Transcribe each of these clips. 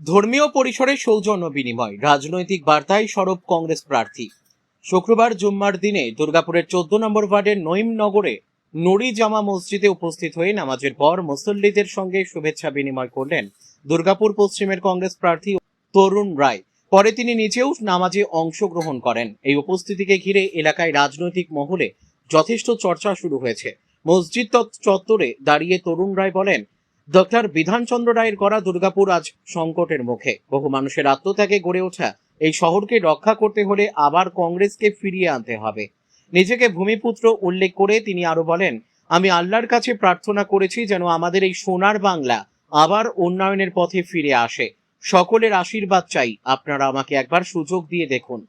ধর্মীয় পরিসরে সৌজন্য বিনিময়, রাজনৈতিক বার্তায় সরব কংগ্রেস প্রার্থী। শুক্রবার জুম্মার দিনে দুর্গাপুরের 14 নম্বর ওয়ার্ডের নঈমনগরে নুরি জামা মসজিদে উপস্থিত হয়ে নামাজের পর মুসল্লিদের সঙ্গে শুভেচ্ছা বিনিময় করলেন দুর্গাপুর পশ্চিমের কংগ্রেস প্রার্থী তরুণ রায়। পরে তিনি নিজেও নামাজে অংশগ্রহণ করেন। এই উপস্থিতিকে ঘিরে এলাকায় রাজনৈতিক মহলে যথেষ্ট চর্চা শুরু হয়েছে। মসজিদ চত্বরে দাঁড়িয়ে তরুণ রায় বলেন, ডক্টর বিধানচন্দ্র রায়ের করা দুর্গাপুর আজ সংকটের মুখে। বহু মানুষের আত্মত্যাগে গড়ে ওঠা এই শহরকে রক্ষা করতে হলে আবার কংগ্রেসকে ফিরিয়ে আনতে হবে। নিজেকে ভূমিপুত্র উল্লেখ করে তিনি আরো বলেন, আমি আল্লাহর কাছে প্রার্থনা করেছি যেন আমাদের এই সোনার বাংলা আবার উন্নয়নের পথে ফিরে আসে। সকলের আশীর্বাদ চাই, আপনারা আমাকে একবার সুযোগ দিয়ে দেখুন।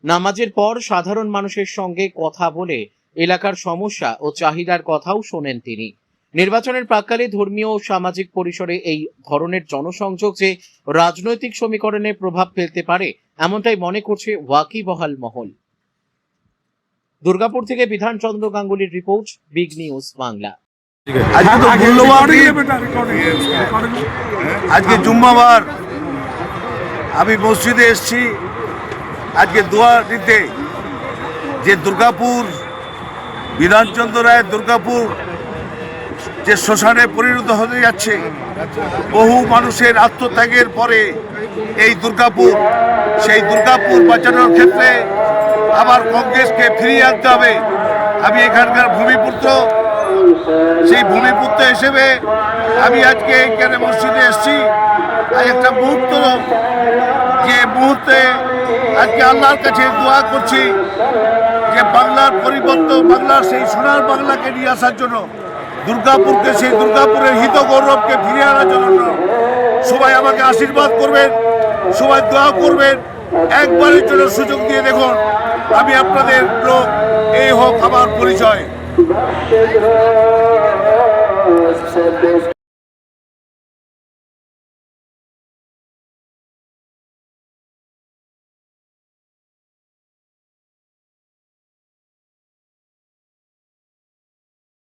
নামাজের পর সাধারণ মানুষের সঙ্গে কথা বলে এলাকার সমস্যা ও চাহিদার কথাও শোনেন তিনি। নির্বাচনের প্রাক্কালে ধর্মীয় ও সামাজিক পরিসরে এই ধরনের জনসংযোগ যে রাজনৈতিক সমীকরণে প্রভাব ফেলতে পারে, এমনটাই মনে করছে ওয়াকিবহাল মহল। দুর্গাপুর থেকে বিধানচন্দ্র গাঙ্গুলির রিপোর্ট, বিগ নিউজ বাংলা। আজকে জুম্মাবার আমি মসজিদে এসেছি আজকে দোয়া দিতে, যে দুর্গাপুর বিধানচন্দ্র রায়ের দুর্গাপুর যে শ্মশানে পরিণত হতে যাচ্ছে, বহু মানুষের আত্মত্যাগের পরে এই দুর্গাপুর, সেই দুর্গাপুর বাঁচানোর ক্ষেত্রে আবার কংগ্রেসকে ফিরিয়ে আনতে হবে। আমি এখানকার ভূমিপুত্র, সেই ভূমিপুত্র হিসেবে আমি আজকে এখানে মসজিদে এসেছি। একটা মুহূর্ত, যে মুহূর্তে আজকে আল্লাহর কাছে দোয়া করছি যে বাংলার পরিবর্তন, বাংলার সেই সোনার বাংলাকে নিয়ে আসার জন্য, দুর্গাপুরকে, সেই দুর্গাপুরের হিত গৌরবকে ফিরে আনার জন্য সবাই আমাকে আশীর্বাদ করবেন, সবাই দোয়া করবেন। একবারের জন্য সুযোগ দিয়ে দেখুন, আমি আপনাদের লোক, এই হোক আমার পরিচয়।